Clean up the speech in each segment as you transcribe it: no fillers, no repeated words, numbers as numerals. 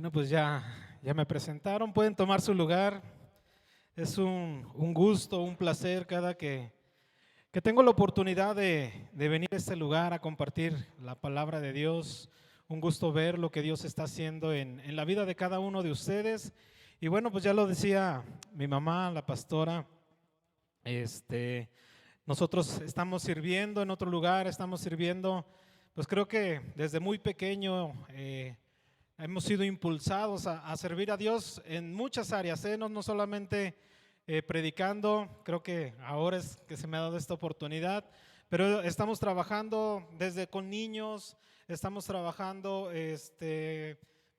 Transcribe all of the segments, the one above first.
Bueno, pues ya me presentaron, pueden tomar su lugar. Es un gusto, un placer cada que tengo la oportunidad de venir a este lugar a compartir la palabra de Dios. Un gusto ver lo que Dios está haciendo en la vida de cada uno de ustedes. Y bueno, pues ya lo decía mi mamá, la pastora, nosotros estamos sirviendo en otro lugar, estamos sirviendo, pues creo que desde muy pequeño. Hemos sido impulsados a servir a Dios en muchas áreas, no solamente predicando, creo que ahora es que se me ha dado esta oportunidad, pero estamos trabajando desde con niños, estamos trabajando,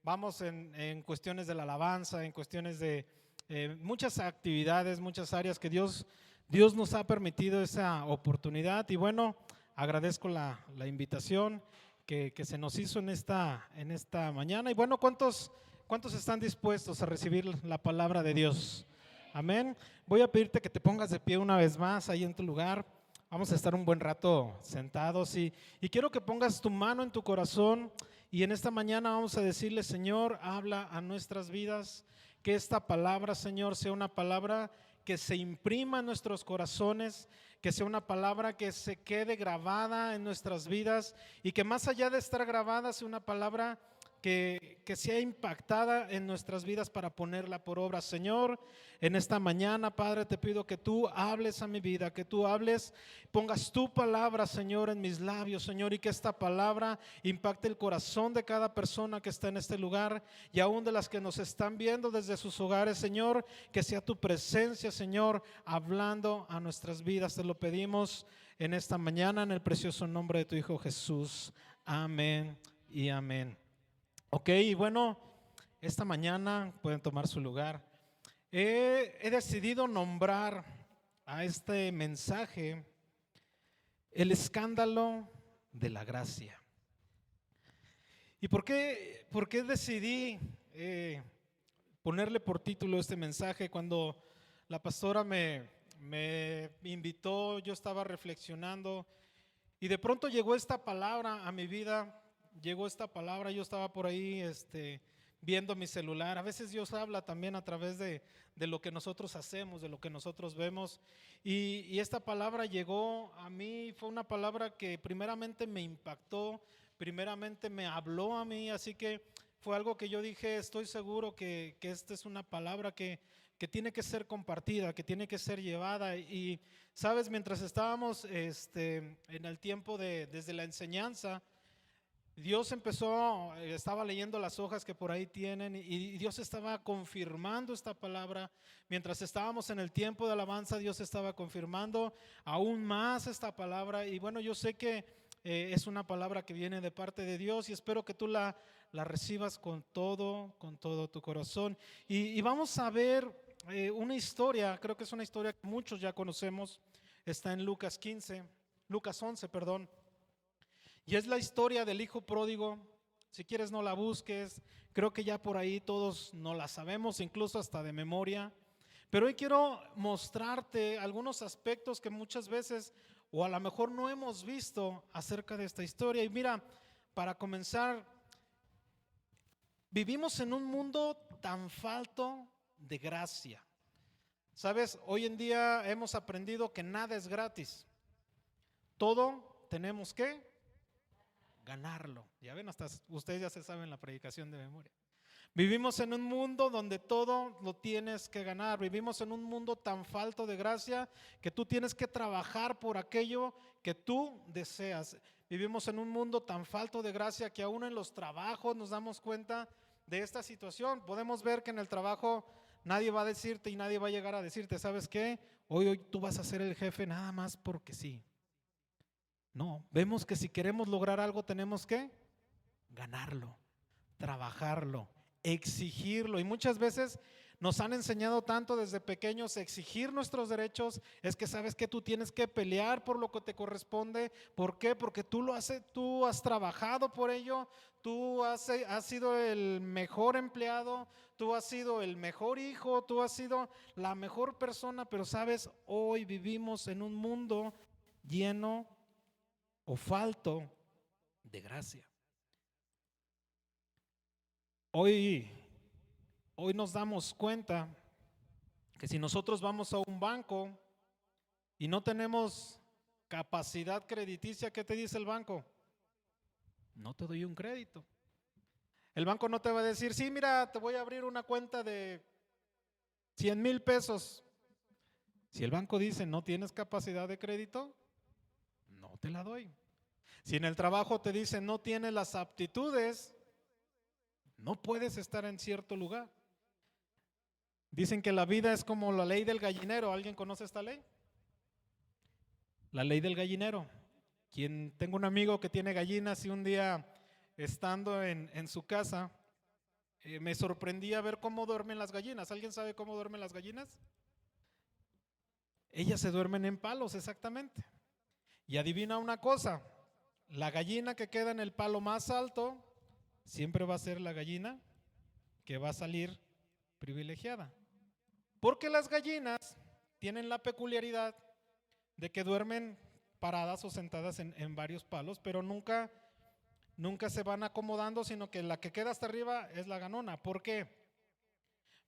vamos en cuestiones de la alabanza, en cuestiones de muchas actividades, muchas áreas que Dios nos ha permitido esa oportunidad. Y bueno, agradezco la invitación que se nos hizo en esta mañana. Y bueno, ¿cuántos están dispuestos a recibir la palabra de Dios? Amén. Voy a pedirte que te pongas de pie una vez más ahí en tu lugar. Vamos a estar un buen rato sentados y quiero que pongas tu mano en tu corazón y en esta mañana vamos a decirle: Señor, habla a nuestras vidas, que esta palabra, Señor, sea una palabra que se imprima en nuestros corazones, que sea una palabra que se quede grabada en nuestras vidas y que más allá de estar grabada sea una palabra que sea impactada en nuestras vidas para ponerla por obra. Señor, en esta mañana, Padre, te pido que tú hables a mi vida, que tú hables, pongas tu palabra, Señor, en mis labios, Señor, y que esta palabra impacte el corazón de cada persona que está en este lugar y aún de las que nos están viendo desde sus hogares, Señor, que sea tu presencia, Señor, hablando a nuestras vidas. Te lo pedimos en esta mañana en el precioso nombre de tu Hijo Jesús. Amén y amén. Ok, y bueno, esta mañana pueden tomar su lugar. He decidido nombrar a este mensaje el escándalo de la gracia. ¿Y por qué decidí ponerle por título este mensaje? Cuando la pastora me invitó, yo estaba reflexionando y de pronto llegó esta palabra a mi vida. Llegó esta palabra, yo estaba por ahí viendo mi celular. A veces Dios habla también a través de lo que nosotros hacemos, de lo que nosotros vemos. Y esta palabra llegó a mí, fue una palabra que primeramente me impactó, primeramente me habló a mí, así que fue algo que yo dije: estoy seguro que esta es una palabra que tiene que ser compartida, que tiene que ser llevada. Y sabes, mientras estábamos en el tiempo desde la enseñanza, Dios estaba leyendo las hojas que por ahí tienen y Dios estaba confirmando esta palabra. Mientras estábamos en el tiempo de alabanza, Dios estaba confirmando aún más esta palabra. Y bueno, yo sé que es una palabra que viene de parte de Dios y espero que tú la recibas con todo tu corazón. Y vamos a ver una historia, creo que es una historia que muchos ya conocemos. Está en Lucas 11, perdón. Y es la historia del hijo pródigo. Si quieres no la busques, creo que ya por ahí todos no la sabemos, incluso hasta de memoria. Pero hoy quiero mostrarte algunos aspectos que muchas veces o a lo mejor no hemos visto acerca de esta historia. Y mira, para comenzar, vivimos en un mundo tan falto de gracia. Sabes, hoy en día hemos aprendido que nada es gratis. Todo tenemos que ganarlo. Ya ven, hasta ustedes ya se saben la predicación de memoria. Vivimos en un mundo donde todo lo tienes que ganar. Vivimos en un mundo tan falto de gracia que tú tienes que trabajar por aquello que tú deseas. Vivimos en un mundo tan falto de gracia que aún en los trabajos nos damos cuenta de esta situación. Podemos ver que en el trabajo nadie va a decirte y nadie va a llegar a decirte: ¿sabes qué? Hoy tú vas a ser el jefe nada más porque sí. No, vemos que si queremos lograr algo tenemos que ganarlo, trabajarlo, exigirlo. Y muchas veces nos han enseñado tanto desde pequeños a exigir nuestros derechos. Es que sabes que tú tienes que pelear por lo que te corresponde. ¿Por qué? Porque tú has trabajado por ello, has sido el mejor empleado, tú has sido el mejor hijo, tú has sido la mejor persona. Pero sabes, hoy vivimos en un mundo lleno o falto de gracia. Hoy hoy nos damos cuenta que si nosotros vamos a un banco y no tenemos capacidad crediticia, ¿qué te dice el banco? No te doy un crédito. El banco no te va a decir, sí, mira, te voy a abrir una cuenta de 100,000 pesos. Si el banco dice no tienes capacidad de crédito, no te la doy. Si en el trabajo te dicen no tienes las aptitudes, no puedes estar en cierto lugar. Dicen que la vida es como la ley del gallinero. ¿Alguien conoce esta ley? La ley del gallinero. Tengo un amigo que tiene gallinas y un día estando en su casa me sorprendía ver cómo duermen las gallinas. ¿Alguien sabe cómo duermen las gallinas? Ellas se duermen en palos, exactamente. Y adivina una cosa, la gallina que queda en el palo más alto siempre va a ser la gallina que va a salir privilegiada. Porque las gallinas tienen la peculiaridad de que duermen paradas o sentadas en varios palos, pero nunca se van acomodando, sino que la que queda hasta arriba es la ganona. ¿Por qué?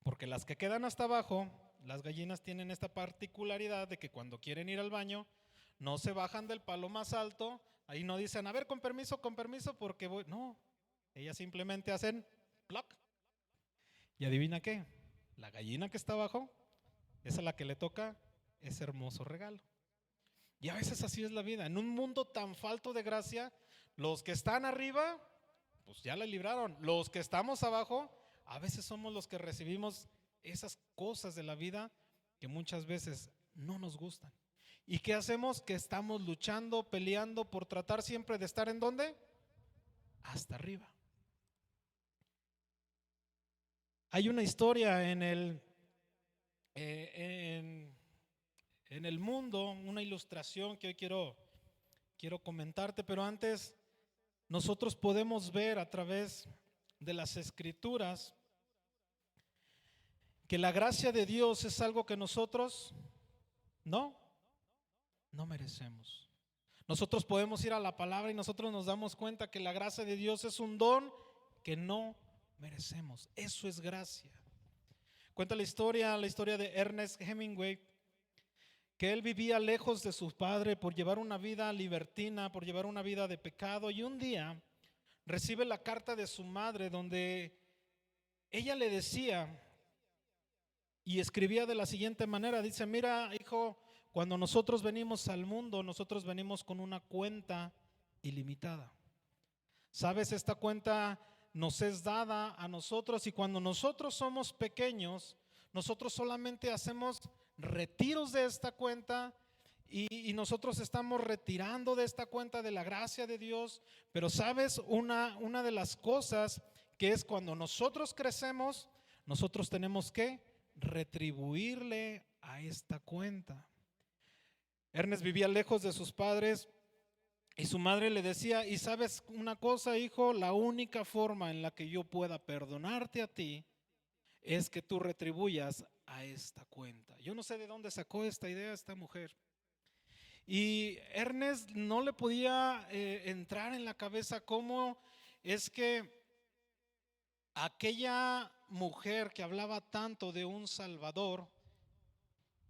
Porque las que quedan hasta abajo, las gallinas tienen esta particularidad de que cuando quieren ir al baño, no se bajan del palo más alto, ahí no dicen, a ver, con permiso, porque voy. No, ellas simplemente hacen ploc. Y adivina qué, la gallina que está abajo, esa es la que le toca ese hermoso regalo. Y a veces así es la vida, en un mundo tan falto de gracia, los que están arriba, pues ya la libraron. Los que estamos abajo, a veces somos los que recibimos esas cosas de la vida que muchas veces no nos gustan. ¿Y qué hacemos? Que estamos luchando, peleando por tratar siempre de estar ¿en dónde? Hasta arriba. Hay una historia en el mundo, una ilustración que hoy quiero comentarte, pero antes nosotros podemos ver a través de las Escrituras que la gracia de Dios es algo que nosotros no merecemos. Nosotros podemos ir a la palabra y nosotros nos damos cuenta que la gracia de Dios es un don que no merecemos. Eso es gracia. Cuenta la historia de Ernest Hemingway, que él vivía lejos de su padre por llevar una vida libertina, por llevar una vida de pecado, y un día recibe la carta de su madre donde ella le decía y escribía de la siguiente manera, dice, mira hijo, cuando nosotros venimos al mundo, nosotros venimos con una cuenta ilimitada. ¿Sabes? Esta cuenta nos es dada a nosotros y cuando nosotros somos pequeños, nosotros solamente hacemos retiros de esta cuenta y nosotros estamos retirando de esta cuenta de la gracia de Dios. Pero sabes, una de las cosas que es cuando nosotros crecemos, nosotros tenemos que retribuirle a esta cuenta. Ernest vivía lejos de sus padres y su madre le decía, y sabes una cosa, hijo, la única forma en la que yo pueda perdonarte a ti es que tú retribuyas a esta cuenta. Yo no sé de dónde sacó esta idea esta mujer. Y Ernest no le podía entrar en la cabeza cómo es que aquella mujer que hablaba tanto de un Salvador,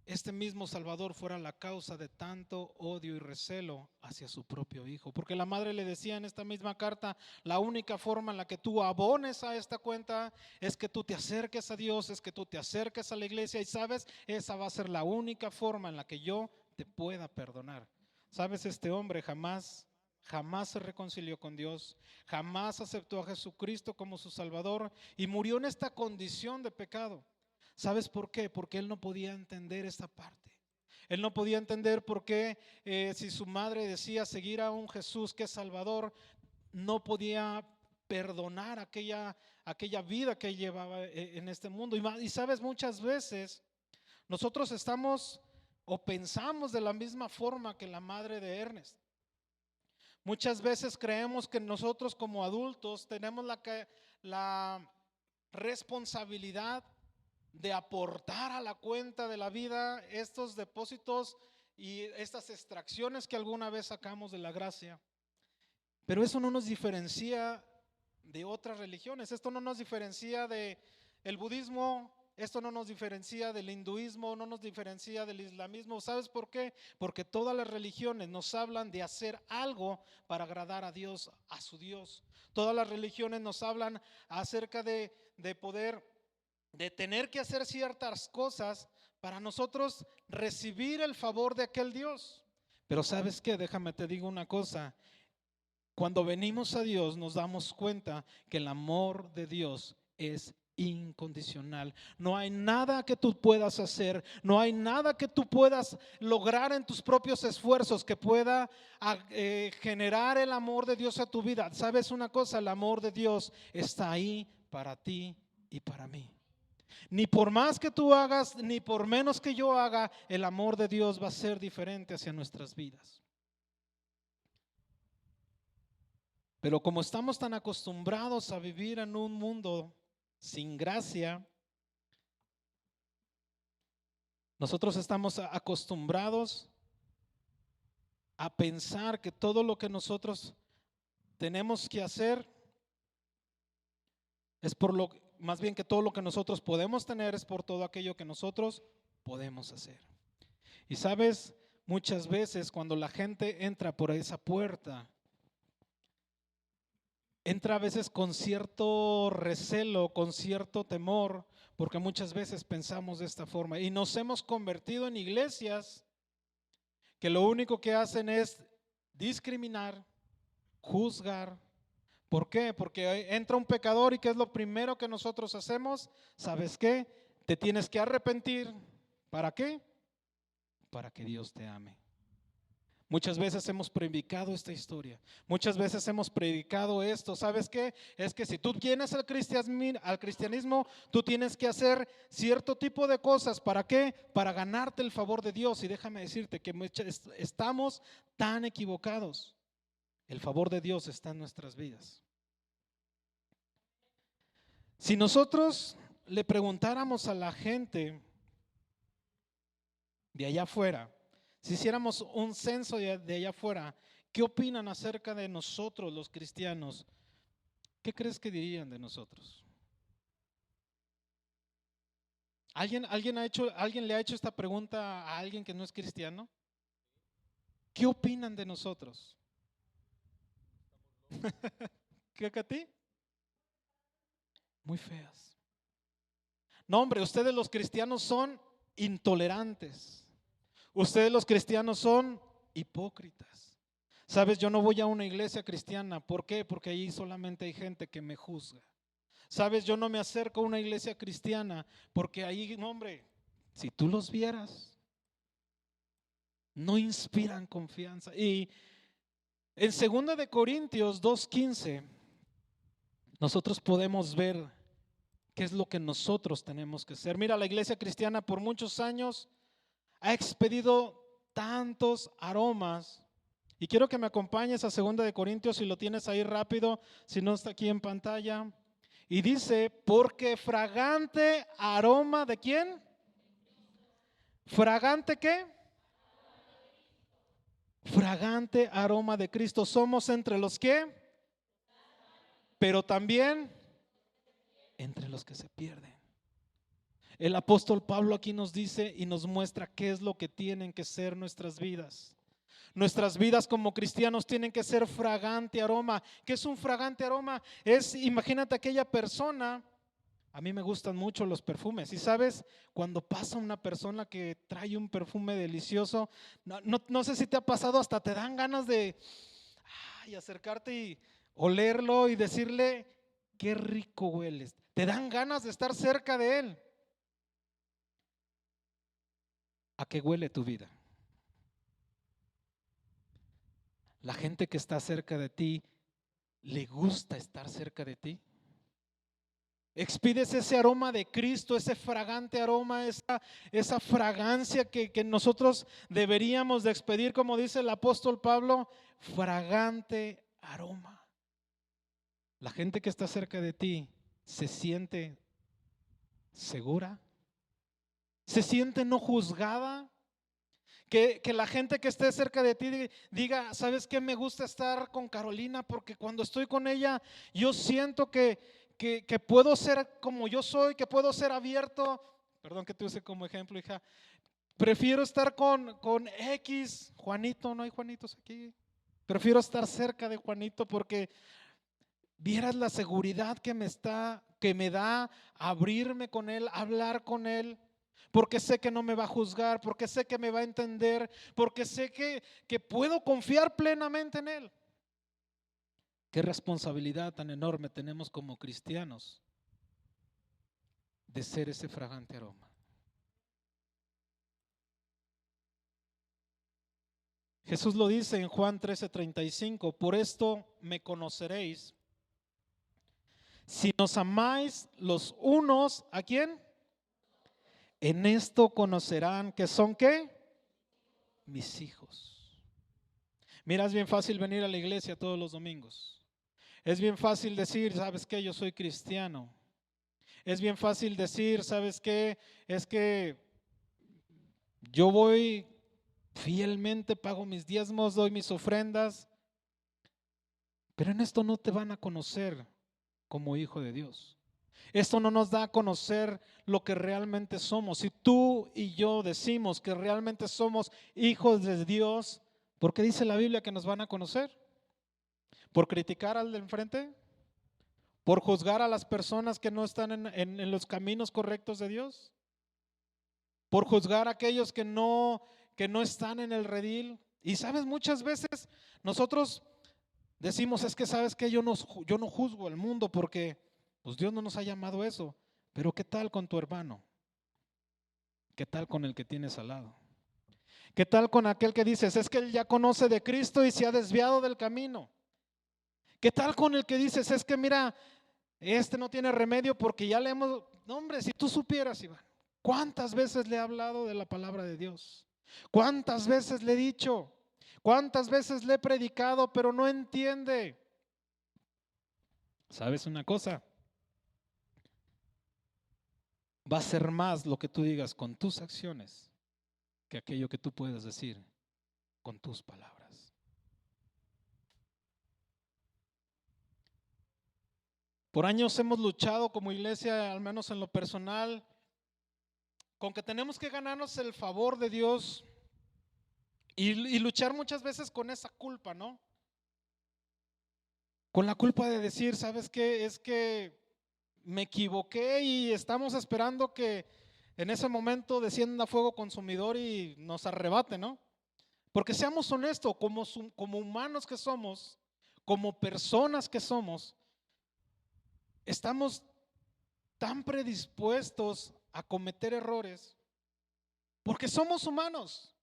este mismo Salvador fuera la causa de tanto odio y recelo hacia su propio hijo. Porque la madre le decía en esta misma carta, la única forma en la que tú abones a esta cuenta es que tú te acerques a Dios, es que tú te acerques a la iglesia y sabes, esa va a ser la única forma en la que yo te pueda perdonar. Sabes, este hombre jamás se reconcilió con Dios, jamás aceptó a Jesucristo como su Salvador y murió en esta condición de pecado. ¿Sabes por qué? Porque él no podía entender esta parte. Él no podía entender por qué si su madre decía seguir a un Jesús que es Salvador, no podía perdonar aquella vida que él llevaba en este mundo. Y sabes, muchas veces nosotros estamos o pensamos de la misma forma que la madre de Ernest. Muchas veces creemos que nosotros como adultos tenemos la responsabilidad de aportar a la cuenta de la vida estos depósitos y estas extracciones que alguna vez sacamos de la gracia. Pero eso no nos diferencia de otras religiones, esto no nos diferencia de El budismo, esto no nos diferencia del hinduismo, no nos diferencia del islamismo. ¿Sabes por qué? Porque todas las religiones nos hablan de hacer algo para agradar a Dios, a su Dios. Todas las religiones nos hablan acerca de poder, de tener que hacer ciertas cosas para nosotros recibir el favor de aquel Dios. Pero ¿sabes qué? Déjame te digo una cosa. Cuando venimos a Dios nos damos cuenta que el amor de Dios es incondicional. No hay nada que tú puedas hacer, no hay nada que tú puedas lograr en tus propios esfuerzos que pueda generar el amor de Dios a tu vida. ¿Sabes una cosa? El amor de Dios está ahí para ti y para mí. Ni por más que tú hagas, ni por menos que yo haga, el amor de Dios va a ser diferente hacia nuestras vidas. Pero como estamos tan acostumbrados a vivir en un mundo sin gracia, nosotros estamos acostumbrados a pensar que todo lo que nosotros tenemos que hacer es por lo, más bien que todo lo que nosotros podemos tener es por todo aquello que nosotros podemos hacer. Y sabes, muchas veces cuando la gente entra por esa puerta, entra a veces con cierto recelo, con cierto temor, porque muchas veces pensamos de esta forma y nos hemos convertido en iglesias que lo único que hacen es discriminar, juzgar. ¿Por qué? Porque entra un pecador y ¿qué es lo primero que nosotros hacemos? ¿Sabes qué? Te tienes que arrepentir. ¿Para qué? Para que Dios te ame. Muchas veces hemos predicado esta historia, muchas veces hemos predicado esto. ¿Sabes qué? Es que si tú vienes al cristianismo, tú tienes que hacer cierto tipo de cosas. ¿Para qué? Para ganarte el favor de Dios. Y déjame decirte que estamos tan equivocados. El favor de Dios está en nuestras vidas. Si nosotros le preguntáramos a la gente de allá afuera, si hiciéramos un censo de allá afuera, ¿qué opinan acerca de nosotros los cristianos? ¿Qué crees que dirían de nosotros? ¿Alguien le ha hecho esta pregunta a alguien que no es cristiano? ¿Qué opinan de nosotros? ¿Qué a ti? Muy feas. No, hombre, ustedes los cristianos son intolerantes. Ustedes los cristianos son hipócritas. Sabes, yo no voy a una iglesia cristiana. ¿Por qué? Porque ahí solamente hay gente que me juzga. Sabes, yo no me acerco a una iglesia cristiana porque ahí, no, hombre, si tú los vieras, no inspiran confianza. Y en 2 de Corintios 2:15, nosotros podemos ver qué es lo que nosotros tenemos que hacer. Mira, la iglesia cristiana por muchos años ha expedido tantos aromas. Y quiero que me acompañes a 2 de Corintios, si lo tienes ahí rápido, si no está aquí en pantalla. Y dice, porque fragante aroma ¿de quién? ¿Fragante qué? Fragante aroma de Cristo. Somos entre los que, pero también entre los que se pierden. El apóstol Pablo aquí nos dice y nos muestra qué es lo que tienen que ser nuestras vidas. Nuestras vidas como cristianos tienen que ser fragante aroma. ¿Qué es un fragante aroma? Imagínate aquella persona, a mí me gustan mucho los perfumes. Y sabes, cuando pasa una persona que trae un perfume delicioso, no sé si te ha pasado, hasta te dan ganas de acercarte y olerlo y decirle, qué rico hueles. Te dan ganas de estar cerca de él. ¿A qué huele tu vida? La gente que está cerca de ti, ¿le gusta estar cerca de ti? Expides ese aroma de Cristo, ese fragante aroma, esa fragancia que nosotros deberíamos de expedir, como dice el apóstol Pablo, fragante aroma. La gente que está cerca de ti se siente segura, se siente no juzgada. Que la gente que esté cerca de ti diga, ¿sabes qué? Me gusta estar con Carolina porque cuando estoy con ella yo siento que que puedo ser como yo soy, que puedo ser abierto. Perdón que te use como ejemplo, hija. Prefiero estar con X, Juanito, no hay Juanitos aquí. Prefiero estar cerca de Juanito porque vieras la seguridad que me da abrirme con él, hablar con él, porque sé que no me va a juzgar, porque sé que me va a entender, porque sé que puedo confiar plenamente en él. Qué responsabilidad tan enorme tenemos como cristianos de ser ese fragante aroma. Jesús lo dice en Juan 13:35, por esto me conoceréis si nos amáis los unos, ¿a quién? En esto conocerán que son ¿qué? Mis hijos. Mira, es bien fácil venir a la iglesia todos los domingos. Es bien fácil decir, ¿sabes qué? Yo soy cristiano. Es bien fácil decir, ¿sabes qué? Es que yo voy fielmente, pago mis diezmos, doy mis ofrendas. Pero en esto no te van a conocer como hijo de Dios. Esto no nos da a conocer lo que realmente somos. Si tú y yo decimos que realmente somos hijos de Dios, ¿por qué dice la Biblia que nos van a conocer? ¿Por criticar al de enfrente? ¿Por juzgar a las personas que no están en los caminos correctos de Dios? ¿Por juzgar a aquellos que no están en el redil? Y sabes, muchas veces nosotros decimos, es que sabes que yo no juzgo al mundo porque pues Dios no nos ha llamado a eso. Pero ¿qué tal con tu hermano? ¿Qué tal con el que tienes al lado? ¿Qué tal con aquel que dices, es que él ya conoce de Cristo y se ha desviado del camino? ¿Qué tal con el que dices, es que mira, este no tiene remedio porque ya le hemos, no hombre, si tú supieras, Iván, ¿cuántas veces le he hablado de la palabra de Dios? ¿Cuántas veces le he dicho? ¿Cuántas veces le he predicado pero no entiende? ¿Sabes una cosa? Va a ser más lo que tú digas con tus acciones que aquello que tú puedes decir con tus palabras. Por años hemos luchado como iglesia, al menos en lo personal, con que tenemos que ganarnos el favor de Dios y luchar muchas veces con esa culpa, ¿no? Con la culpa de decir, ¿sabes qué? Es que me equivoqué y estamos esperando que en ese momento descienda fuego consumidor y nos arrebate, ¿no? Porque seamos honestos, como humanos que somos, como personas que somos, estamos tan predispuestos a cometer errores porque somos humanos,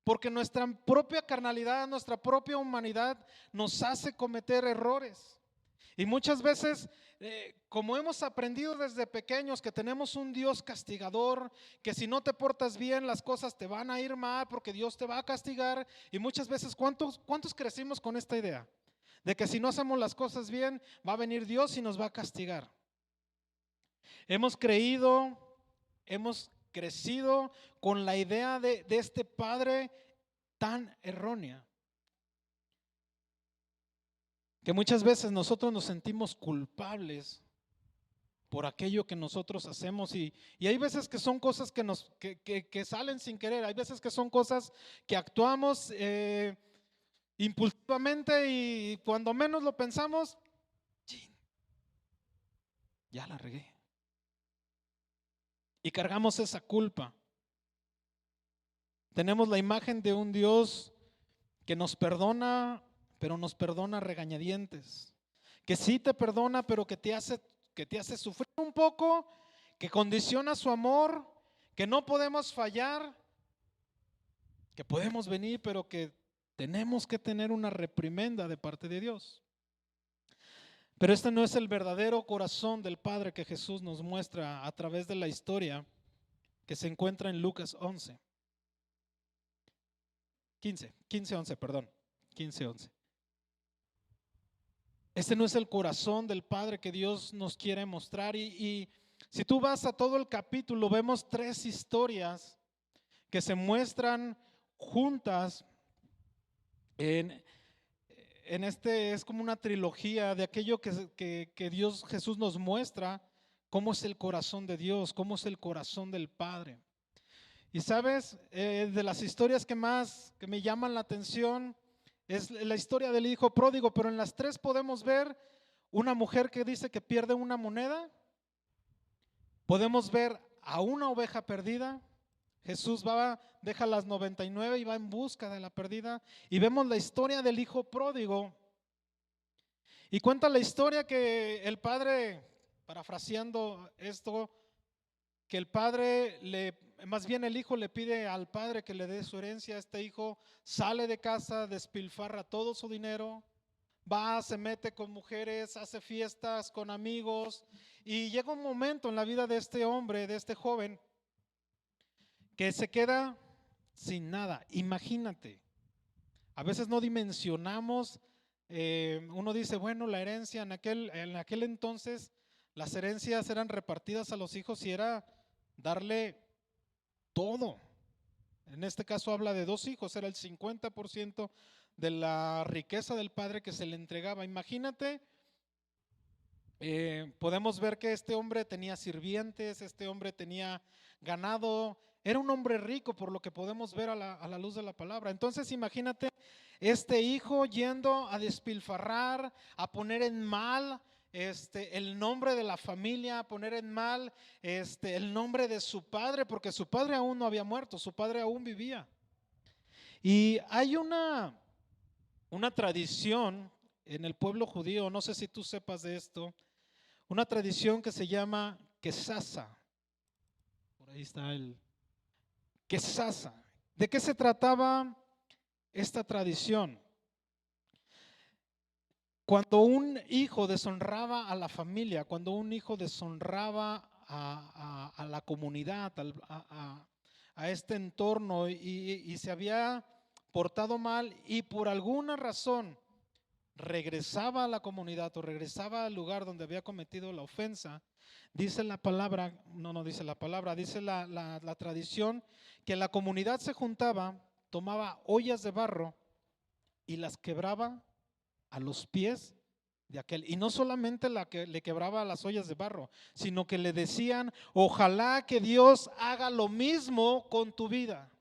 porque nuestra propia carnalidad, nuestra propia humanidad nos hace cometer errores. Y muchas veces, como hemos aprendido desde pequeños que tenemos un Dios castigador, que si no te portas bien las cosas te van a ir mal porque Dios te va a castigar. Y muchas veces, ¿cuántos crecimos con esta idea? De que si no hacemos las cosas bien, va a venir Dios y nos va a castigar. Hemos crecido con la idea de este padre tan errónea, que muchas veces nosotros nos sentimos culpables por aquello que nosotros hacemos y hay veces que son cosas que salen sin querer, hay veces que son cosas que actuamos impulsivamente y cuando menos lo pensamos, ya la regué. Y cargamos esa culpa. Tenemos la imagen de un Dios que nos perdona, pero nos perdona a regañadientes. Que sí te perdona, pero que te hace sufrir un poco, que condiciona su amor, que no podemos fallar, que podemos venir, pero que tenemos que tener una reprimenda de parte de Dios. Pero este no es el verdadero corazón del Padre que Jesús nos muestra a través de la historia que se encuentra en Lucas 11. 15:11. Este no es el corazón del Padre que Dios nos quiere mostrar. Y si tú vas a todo el capítulo, vemos 3 historias que se muestran juntas en en este es como una trilogía de aquello que Dios Jesús nos muestra cómo es el corazón de Dios, cómo es el corazón del Padre. Y sabes, de las historias que me llaman la atención es la historia del hijo pródigo, pero en las tres podemos ver una mujer que dice que pierde una moneda, podemos ver a una oveja perdida. Jesús deja las 99 y va en busca de la perdida. Y vemos la historia del hijo pródigo. Y cuenta la historia que el padre, parafraseando esto, que el padre más bien el hijo le pide al padre que le dé su herencia. Este hijo sale de casa, despilfarra todo su dinero, va, se mete con mujeres, hace fiestas con amigos, y llega un momento en la vida de este hombre, de este joven, que se queda sin nada. Imagínate, a veces no dimensionamos, uno dice, bueno, la herencia en aquel entonces, las herencias eran repartidas a los hijos y era darle todo. En este caso habla de 2 hijos, era el 50% de la riqueza del padre que se le entregaba. Imagínate, podemos ver que este hombre tenía sirvientes, este hombre tenía ganado, era un hombre rico por lo que podemos ver a la luz de la palabra. Entonces imagínate este hijo yendo a despilfarrar, a poner en mal el nombre de la familia, a poner en mal el nombre de su padre, porque su padre aún no había muerto, su padre aún vivía. Y hay una tradición en el pueblo judío, no sé si tú sepas de esto, una tradición que se llama Quesasa. Por ahí está el Quesasa. ¿De qué se trataba esta tradición? Cuando un hijo deshonraba a la familia, cuando un hijo deshonraba a la comunidad, a este entorno y se había portado mal y por alguna razón regresaba a la comunidad o regresaba al lugar donde había cometido la ofensa, dice la palabra, no dice la palabra, dice la tradición que la comunidad se juntaba, tomaba ollas de barro y las quebraba a los pies de aquel. Y no solamente le quebraba las ollas de barro, sino que le decían, ojalá que Dios haga lo mismo con tu vida.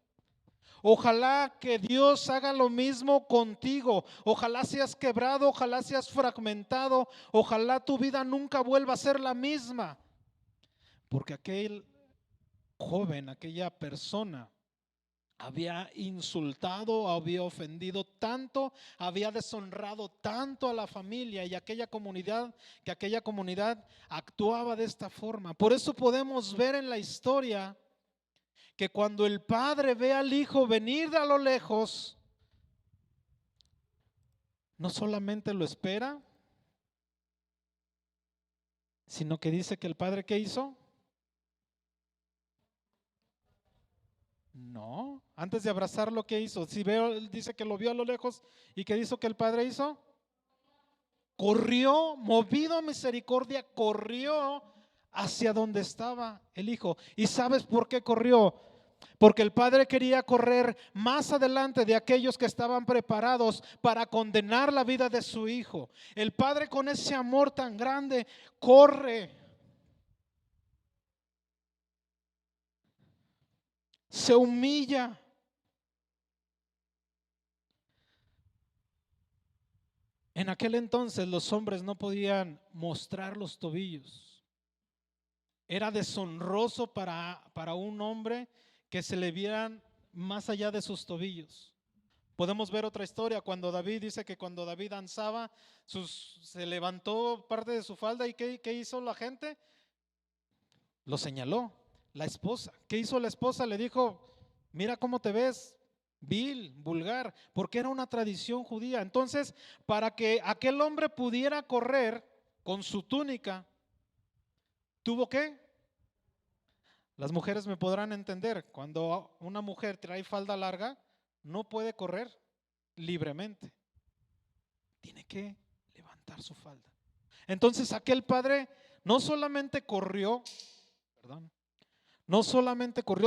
Ojalá que Dios haga lo mismo contigo. Ojalá seas quebrado, ojalá seas fragmentado, ojalá tu vida nunca vuelva a ser la misma. Porque aquel joven, aquella persona había insultado, había ofendido tanto, había deshonrado tanto a la familia y aquella comunidad, que aquella comunidad actuaba de esta forma. Por eso podemos ver en la historia que cuando el padre ve al hijo venir de a lo lejos, no solamente lo espera, sino que dice que el padre, ¿qué hizo? No, antes de abrazarlo, ¿qué hizo? Si veo, dice que lo vio a lo lejos, ¿y qué hizo que el padre hizo? Corrió, movido a misericordia, corrió hacia donde estaba el hijo. ¿Y sabes por qué corrió? Porque el padre quería correr más adelante de aquellos que estaban preparados para condenar la vida de su hijo. El padre, con ese amor tan grande, corre, se humilla. En aquel entonces los hombres no podían mostrar los tobillos. Era deshonroso para un hombre que se le vieran más allá de sus tobillos. Podemos ver otra historia cuando David dice que cuando David danzaba, se levantó parte de su falda y ¿qué hizo la gente? Lo señaló. La esposa, ¿qué hizo la esposa? Le dijo, mira cómo te ves, vil, vulgar, porque era una tradición judía. Entonces, para que aquel hombre pudiera correr con su túnica, ¿tuvo qué? Las mujeres me podrán entender, cuando una mujer trae falda larga, no puede correr libremente, tiene que levantar su falda. Entonces aquel padre no solamente corrió,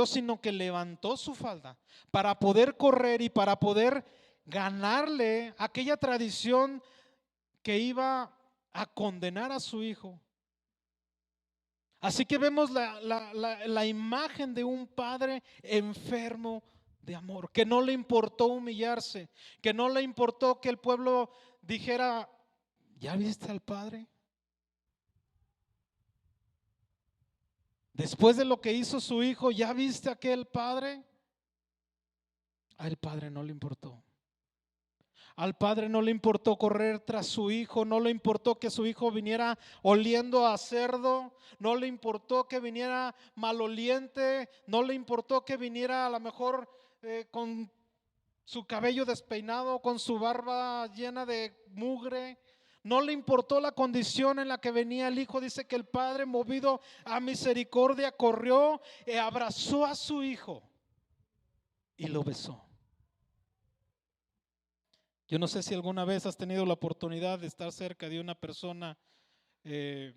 sino que levantó su falda para poder correr y para poder ganarle aquella tradición que iba a condenar a su hijo. Así que vemos la imagen de un padre enfermo de amor, que no le importó humillarse, que no le importó que el pueblo dijera: ¿ya viste al padre? Después de lo que hizo su hijo, ¿ya viste a aquel padre? Al padre no le importó. Al padre no le importó correr tras su hijo, no le importó que su hijo viniera oliendo a cerdo, no le importó que viniera maloliente, no le importó que viniera a lo mejor con su cabello despeinado, con su barba llena de mugre. No le importó la condición en la que venía el hijo. Dice que el padre, movido a misericordia, corrió y abrazó a su hijo y lo besó. Yo no sé si alguna vez has tenido la oportunidad de estar cerca de una persona que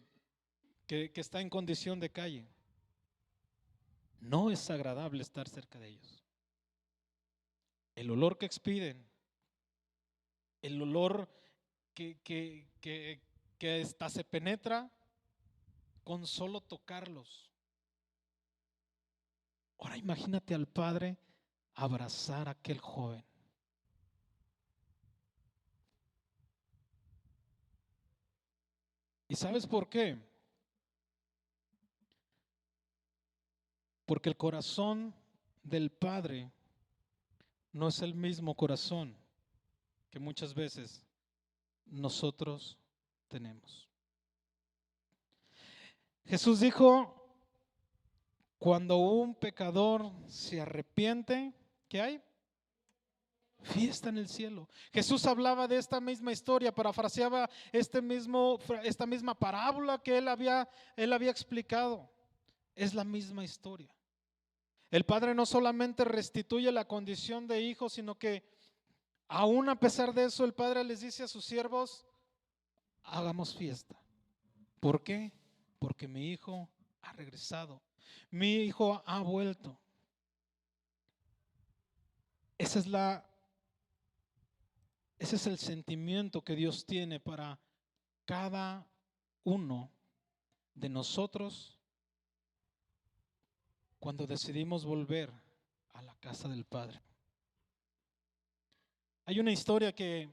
está en condición de calle. No es agradable estar cerca de ellos. El olor que expiden, el olor que hasta se penetra con solo tocarlos. Ahora imagínate al padre abrazar a aquel joven. ¿Y sabes por qué? Porque el corazón del padre no es el mismo corazón que muchas veces nosotros tenemos. Jesús dijo: cuando un pecador se arrepiente, ¿qué hay? Fiesta en el cielo. Jesús hablaba de esta misma historia, parafraseaba esta misma parábola que él había explicado. Es la misma historia. El Padre no solamente restituye la condición de hijo, sino que aún a pesar de eso, el Padre les dice a sus siervos: hagamos fiesta. ¿Por qué? Porque mi hijo ha regresado, mi hijo ha vuelto. Ese es el sentimiento que Dios tiene para cada uno de nosotros cuando decidimos volver a la casa del Padre. Hay una historia que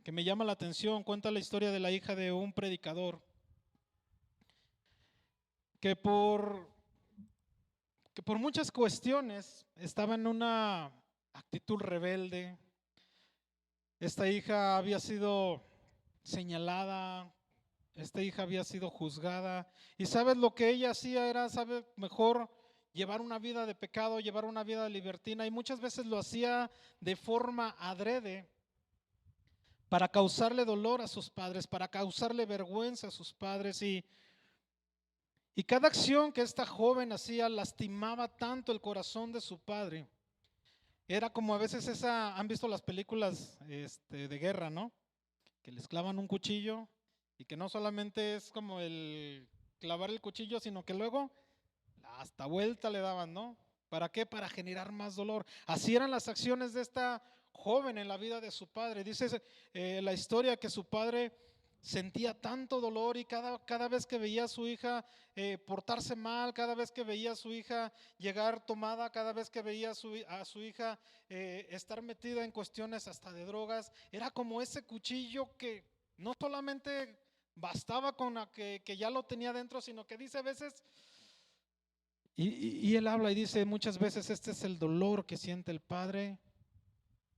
me llama la atención. Cuenta la historia de la hija de un predicador que por muchas cuestiones estaba en una actitud rebelde. Esta hija había sido señalada, esta hija había sido juzgada, y sabes lo que ella hacía era, mejor llevar una vida de pecado, llevar una vida libertina, y muchas veces lo hacía de forma adrede para causarle dolor a sus padres, para causarle vergüenza a sus padres, y cada acción que esta joven hacía lastimaba tanto el corazón de su padre. Era como a veces han visto las películas de guerra, ¿no? Que les clavan un cuchillo y que no solamente es como el clavar el cuchillo, sino que luego hasta vuelta le daban, ¿no? ¿Para qué? Para generar más dolor. Así eran las acciones de esta joven en la vida de su padre. Dice la historia que su padre sentía tanto dolor y cada vez que veía a su hija portarse mal, cada vez que veía a su hija llegar tomada, cada vez que veía a su hija estar metida en cuestiones hasta de drogas, era como ese cuchillo que no solamente bastaba con que ya lo tenía dentro, sino que dice a veces, y él habla y dice muchas veces, este es el dolor que siente el Padre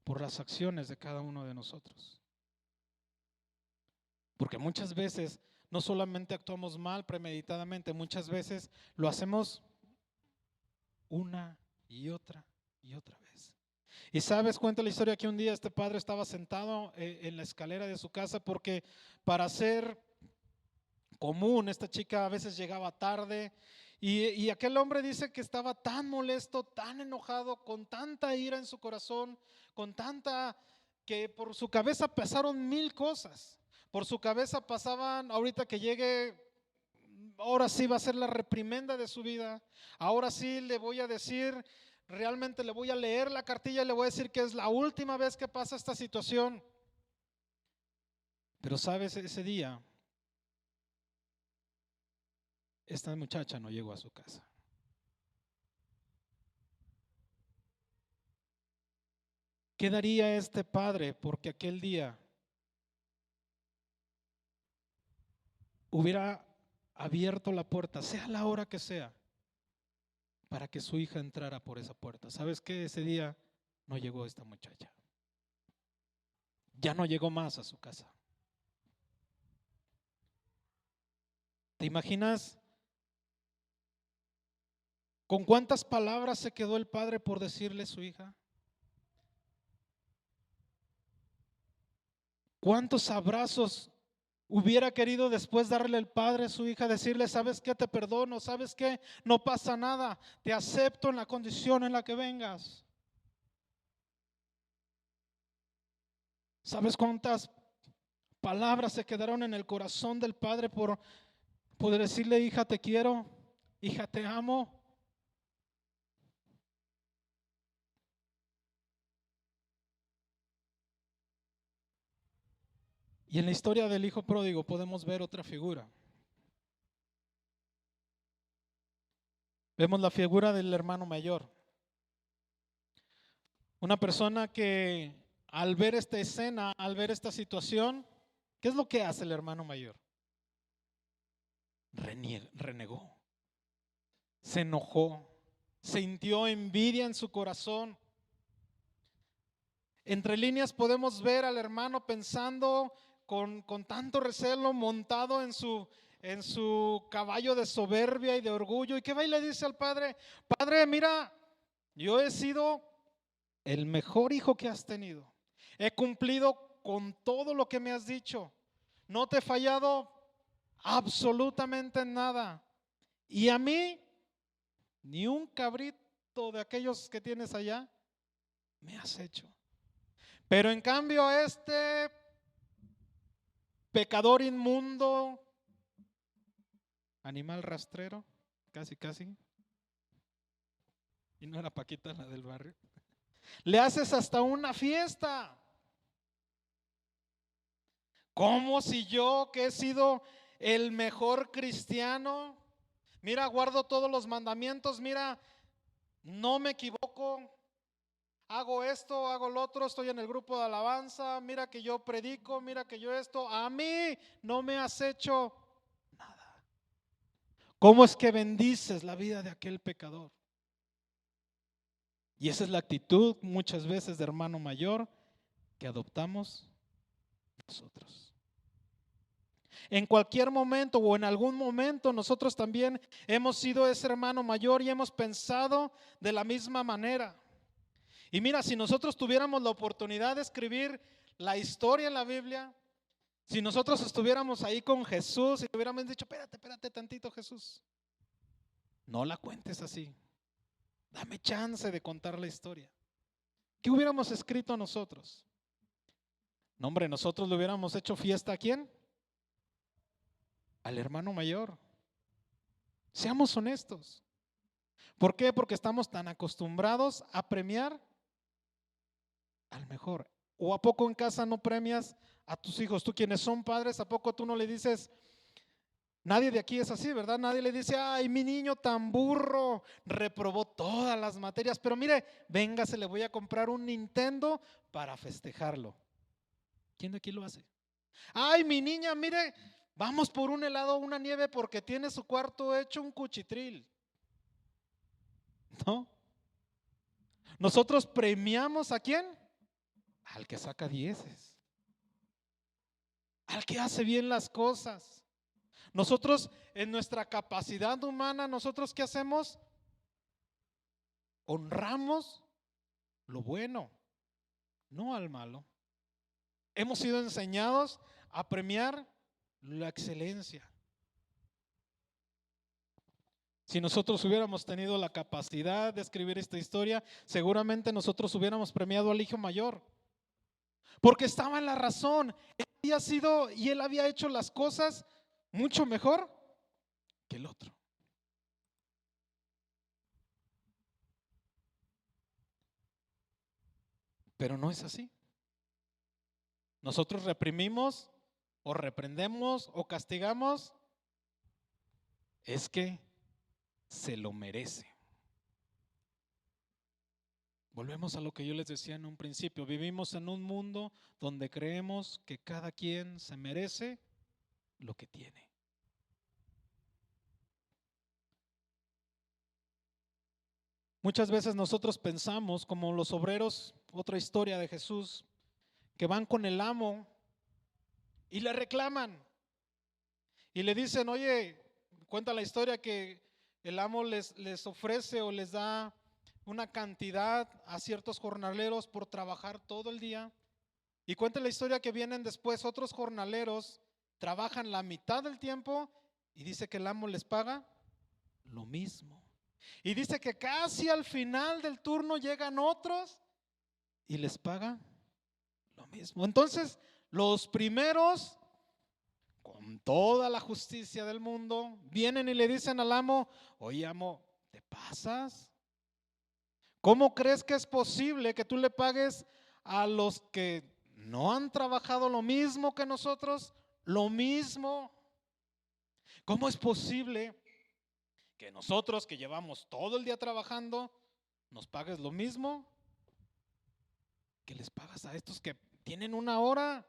por las acciones de cada uno de nosotros. Porque muchas veces no solamente actuamos mal premeditadamente, muchas veces lo hacemos una y otra vez. Y sabes, cuenta la historia que un día este padre estaba sentado en la escalera de su casa, porque para ser común esta chica a veces llegaba tarde, y aquel hombre dice que estaba tan molesto, tan enojado, con tanta ira en su corazón, que por su cabeza pasaron 1000 cosas. Por su cabeza pasaban: ahorita que llegue, ahora sí va a ser la reprimenda de su vida, ahora sí le voy a decir realmente le voy a leer la cartilla y le voy a decir que es la última vez que pasa esta situación. Pero sabes, ese día esta muchacha no llegó a su casa. ¿Qué daría este padre porque aquel día hubiera abierto la puerta, sea la hora que sea, para que su hija entrara por esa puerta? ¿Sabes qué? Ese día no llegó esta muchacha. Ya no llegó más a su casa. ¿Te imaginas con cuántas palabras se quedó el padre por decirle a su hija? ¿Cuántos abrazos hubiera querido después darle el padre a su hija, decirle, ¿sabes qué? Te perdono, ¿sabes qué? No pasa nada, te acepto en la condición en la que vengas. ¿Sabes cuántas palabras se quedaron en el corazón del padre por poder decirle, hija, te quiero, hija, te amo? Y en la historia del hijo pródigo podemos ver otra figura. Vemos la figura del hermano mayor. Una persona que al ver esta escena, al ver esta situación, ¿qué es lo que hace el hermano mayor? Renegó, se enojó, sintió envidia en su corazón. Entre líneas podemos ver al hermano pensando con tanto recelo, montado en su caballo de soberbia y de orgullo, y que va y le dice al padre, padre, mira, yo he sido el mejor hijo que has tenido, he cumplido con todo lo que me has dicho, no te he fallado absolutamente en nada, y a mí ni un cabrito de aquellos que tienes allá me has hecho. Pero en cambio a este pecador inmundo, animal rastrero, casi, y no era Paquita la del barrio, le haces hasta una fiesta. Como si yo, que he sido el mejor cristiano, mira, guardo todos los mandamientos, mira, no me equivoco, hago esto, hago lo otro, estoy en el grupo de alabanza, mira que yo predico, mira que yo esto, a mí no me has hecho nada. ¿Cómo es que bendices la vida de aquel pecador? Y esa es la actitud muchas veces de hermano mayor que adoptamos nosotros. En cualquier momento o en algún momento nosotros también hemos sido ese hermano mayor y hemos pensado de la misma manera. Y mira, si nosotros tuviéramos la oportunidad de escribir la historia en la Biblia, si nosotros estuviéramos ahí con Jesús y le hubiéramos dicho, espérate tantito, Jesús, no la cuentes así, dame chance de contar la historia. ¿Qué hubiéramos escrito nosotros? No, hombre, nosotros le hubiéramos hecho fiesta ¿a quién? Al hermano mayor. Seamos honestos. ¿Por qué? Porque estamos tan acostumbrados a premiar al mejor. ¿O a poco en casa no premias a tus hijos? Tú quienes son padres, ¿a poco tú no le dices? Nadie de aquí es así, ¿verdad? Nadie le dice, ay, mi niño tan burro, reprobó todas las materias, pero mire, véngase, le voy a comprar un Nintendo para festejarlo. ¿Quién de aquí lo hace? Ay, mi niña, mire, vamos por un helado o una nieve porque tiene su cuarto hecho un cuchitril. ¿No? Nosotros premiamos ¿a quién? Al que saca dieces, al que hace bien las cosas. Nosotros en nuestra capacidad humana, nosotros ¿qué hacemos? Honramos lo bueno, no al malo. Hemos sido enseñados a premiar la excelencia. Si nosotros hubiéramos tenido la capacidad de escribir esta historia, seguramente nosotros hubiéramos premiado al hijo mayor, porque estaba en la razón. Él había sido y él había hecho las cosas mucho mejor que el otro. Pero no es así. Nosotros reprimimos o reprendemos o castigamos, es que se lo merece. Volvemos a lo que yo les decía en un principio. Vivimos en un mundo donde creemos que cada quien se merece lo que tiene. Muchas veces nosotros pensamos, como los obreros, otra historia de Jesús, que van con el amo y le reclaman y le dicen, oye, cuenta la historia que el amo les ofrece o les da una cantidad a ciertos jornaleros por trabajar todo el día. Y cuenta la historia que vienen después otros jornaleros, trabajan la mitad del tiempo y dice que el amo les paga lo mismo. Y dice que casi al final del turno llegan otros y les paga lo mismo. Entonces, los primeros, con toda la justicia del mundo, vienen y le dicen al amo, oye amo, ¿te pasas? ¿Cómo crees que es posible que tú le pagues a los que no han trabajado lo mismo que nosotros? Lo mismo. ¿Cómo es posible que nosotros que llevamos todo el día trabajando nos pagues lo mismo que les pagas a estos que tienen una hora?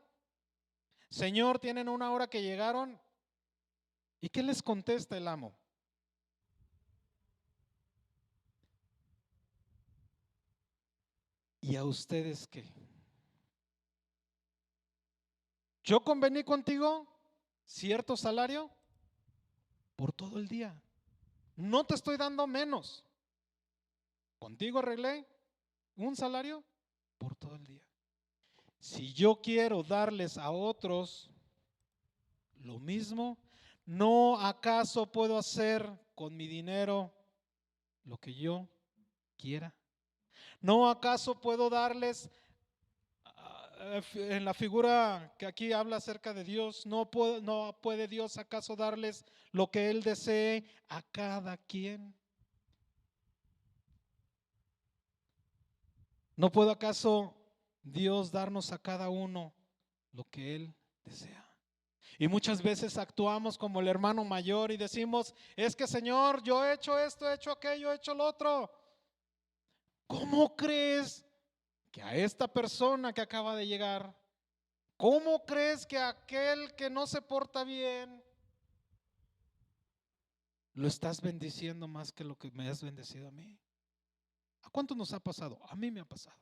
Señor, tienen una hora que llegaron. ¿Y qué les contesta el amo? ¿Y a ustedes qué? Yo convení contigo cierto salario por todo el día. No te estoy dando menos. Contigo arreglé un salario por todo el día. Si yo quiero darles a otros lo mismo, ¿no acaso puedo hacer con mi dinero lo que yo quiera? ¿No acaso puedo darles, en la figura que aquí habla acerca de Dios, no puede Dios acaso darles lo que Él desee a cada quien? ¿No puede acaso Dios darnos a cada uno lo que Él desea? Y muchas veces actuamos como el hermano mayor y decimos, es que Señor, yo he hecho esto, he hecho aquello, he hecho lo otro. ¿Cómo crees que a esta persona que acaba de llegar, cómo crees que a aquel que no se porta bien, lo estás bendiciendo más que lo que me has bendecido a mí? ¿A cuánto nos ha pasado? A mí me ha pasado.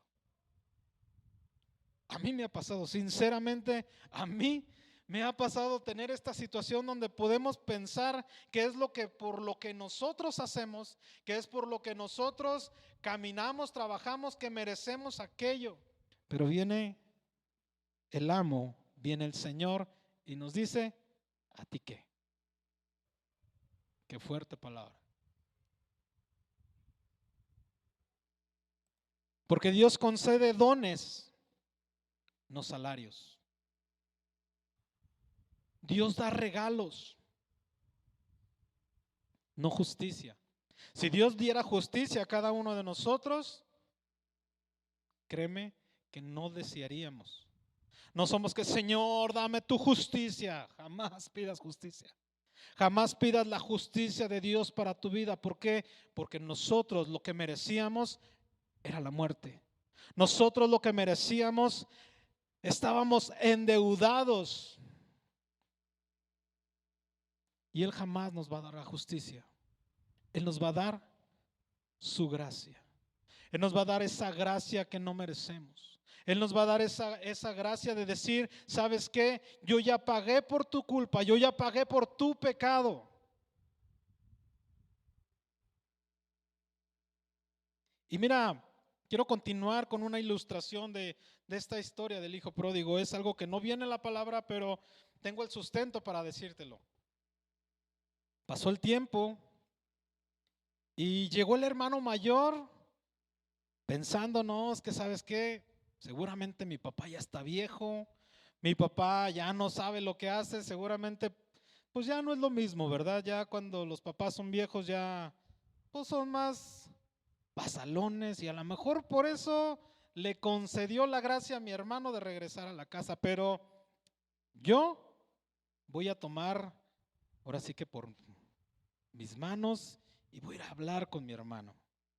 A mí me ha pasado, sinceramente, a mí me ha pasado tener esta situación donde podemos pensar que es lo que por lo que nosotros hacemos, que es por lo que nosotros caminamos, trabajamos, que merecemos aquello. Pero viene el amo, viene el Señor y nos dice, ¿a ti qué? Qué fuerte palabra. Porque Dios concede dones, no salarios. Dios da regalos, no justicia. Si Dios diera justicia a cada uno de nosotros, créeme que no desearíamos. No somos que, Señor, dame tu justicia. Jamás pidas justicia. Jamás pidas la justicia de Dios para tu vida. ¿Por qué? Porque nosotros lo que merecíamos era la muerte. Nosotros lo que merecíamos, estábamos endeudados. Y Él jamás nos va a dar la justicia. Él nos va a dar su gracia. Él nos va a dar esa gracia que no merecemos. Él nos va a dar esa gracia de decir, ¿sabes qué? Yo ya pagué por tu culpa, yo ya pagué por tu pecado. Y mira, quiero continuar con una ilustración de esta historia del hijo pródigo. Es algo que no viene en la palabra, pero tengo el sustento para decírtelo. Pasó el tiempo y llegó el hermano mayor pensando, no, es que sabes qué, seguramente mi papá ya está viejo, mi papá ya no sabe lo que hace, seguramente pues ya no es lo mismo, ¿verdad? Ya cuando los papás son viejos ya pues son más pasalones y a lo mejor por eso le concedió la gracia a mi hermano de regresar a la casa, pero yo voy a tomar, ahora sí que por mis manos, y voy a ir a hablar con mi hermano.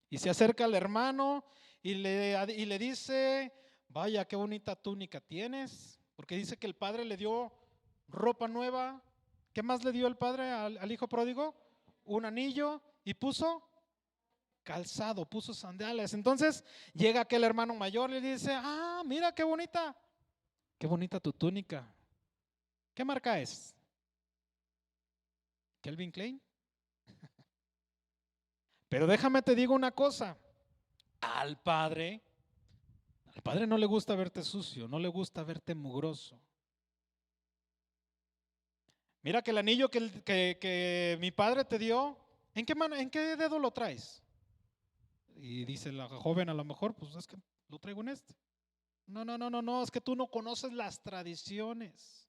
Y se acerca al hermano y le dice, vaya, qué bonita túnica tienes, porque dice que el padre le dio ropa nueva. ¿Qué más le dio el padre al hijo pródigo? Un anillo y puso calzado, puso sandalias. Entonces llega aquel hermano mayor y le dice, mira qué bonita tu túnica. ¿Qué marca es? Calvin Klein. Pero déjame te digo una cosa, al padre no le gusta verte sucio, no le gusta verte mugroso. Mira que el anillo que mi padre te dio, ¿en qué dedo lo traes? Y dice la joven, a lo mejor, pues es que lo traigo en este. No, es que tú no conoces las tradiciones.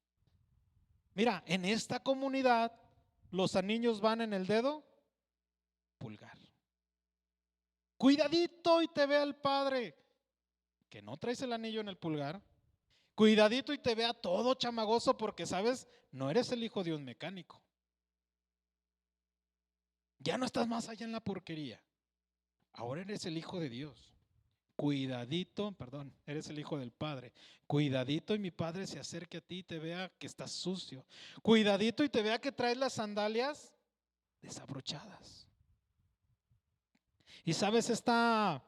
Mira, en esta comunidad los anillos van en el dedo pulgar. Cuidadito y te vea el padre que no traes el anillo en el pulgar. Cuidadito y te vea todo chamagoso porque sabes, no eres el hijo de un mecánico. Ya no estás más allá en la porquería. Ahora eres el hijo de Dios. Cuidadito, perdón, eres el hijo del Padre. Cuidadito y mi Padre se acerque a ti y te vea que estás sucio. Cuidadito y te vea que traes las sandalias desabrochadas. Y sabes, esta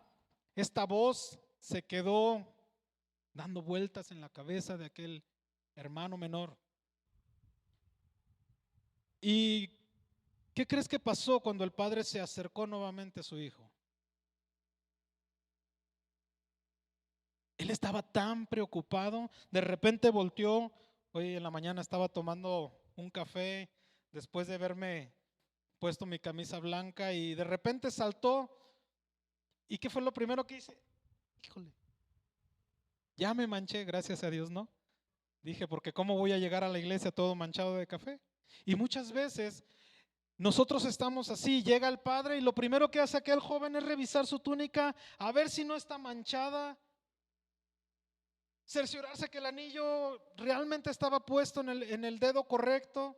voz se quedó dando vueltas en la cabeza de aquel hermano menor. ¿Y qué crees que pasó cuando el padre se acercó nuevamente a su hijo? Él estaba tan preocupado, de repente volteó. Hoy en la mañana estaba tomando un café después de haberme puesto mi camisa blanca y de repente saltó. ¿Y qué fue lo primero que hice? Híjole, ya me manché, gracias a Dios, ¿no? Dije, porque ¿cómo voy a llegar a la iglesia todo manchado de café? Y muchas veces nosotros estamos así, llega el padre y lo primero que hace aquel joven es revisar su túnica a ver si no está manchada, cerciorarse que el anillo realmente estaba puesto en el dedo correcto,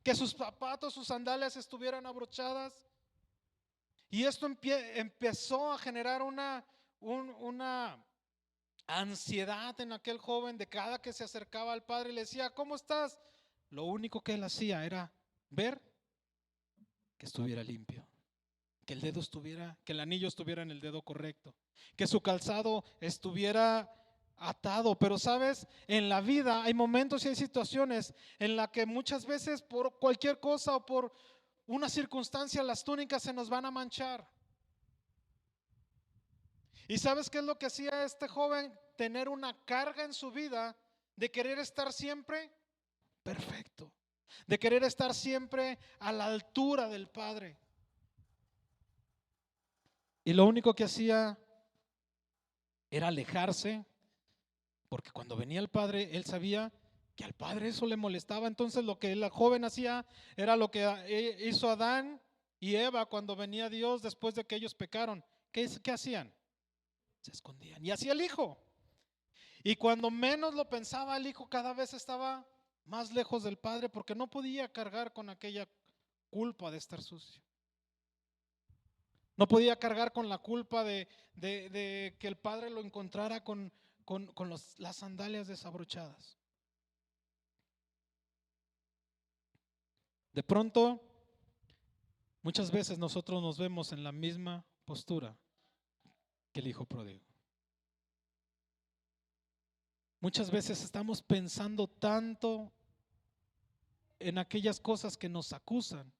que sus zapatos, sus sandalias estuvieran abrochadas. Y esto empezó a generar una ansiedad en aquel joven de cada que se acercaba al padre y le decía, ¿cómo estás? Lo único que él hacía era ver que estuviera limpio, que que el anillo estuviera en el dedo correcto, que su calzado estuviera atado. Pero sabes, en la vida hay momentos y hay situaciones en las que muchas veces por cualquier cosa o por una circunstancia las túnicas se nos van a manchar. ¿Y sabes qué es lo que hacía este joven? Tener una carga en su vida de querer estar siempre perfecto, de querer estar siempre a la altura del Padre. Y lo único que hacía era alejarse, porque cuando venía el Padre, él sabía que al Padre eso le molestaba. Entonces lo que el joven hacía era lo que hizo Adán y Eva cuando venía Dios después de que ellos pecaron. ¿Qué hacían? Se escondían. Y hacía el hijo. Y cuando menos lo pensaba, el hijo cada vez estaba más lejos del Padre porque no podía cargar con aquella culpa de estar sucio. No podía cargar con la culpa de que el Padre lo encontrara con las sandalias desabrochadas. De pronto, muchas veces nosotros nos vemos en la misma postura que el hijo pródigo. Muchas veces estamos pensando tanto en aquellas cosas que nos acusan,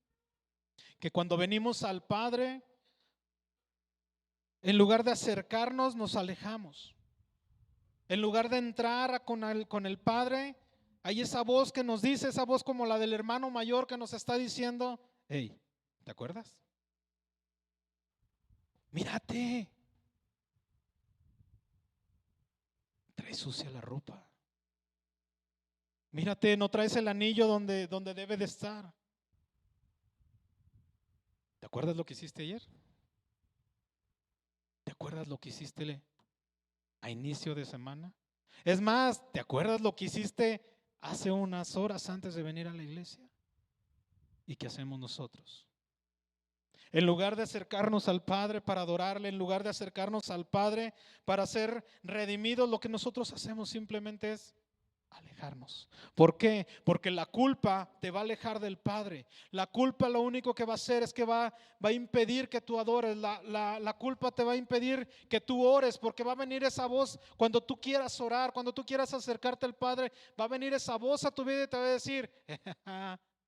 que cuando venimos al Padre, en lugar de acercarnos, nos alejamos. En lugar de entrar con el Padre, hay esa voz que nos dice, esa voz como la del hermano mayor que nos está diciendo, hey, ¿te acuerdas? Mírate, traes sucia la ropa. Mírate, no traes el anillo donde debe de estar. ¿Te acuerdas lo que hiciste ayer? ¿Te acuerdas lo que hiciste a inicio de semana. Es más, ¿te acuerdas lo que hiciste hace unas horas antes de venir a la iglesia? ¿Y qué hacemos nosotros? En lugar de acercarnos al Padre para adorarle, en lugar de acercarnos al Padre para ser redimidos, lo que nosotros hacemos simplemente es alejarnos. ¿Por qué? Porque la culpa te va a alejar del Padre. La culpa lo único que va a hacer es que va a impedir que tú adores. La culpa te va a impedir que tú ores, porque va a venir esa voz cuando tú quieras orar, cuando tú quieras acercarte al Padre, va a venir esa voz a tu vida y te va a decir,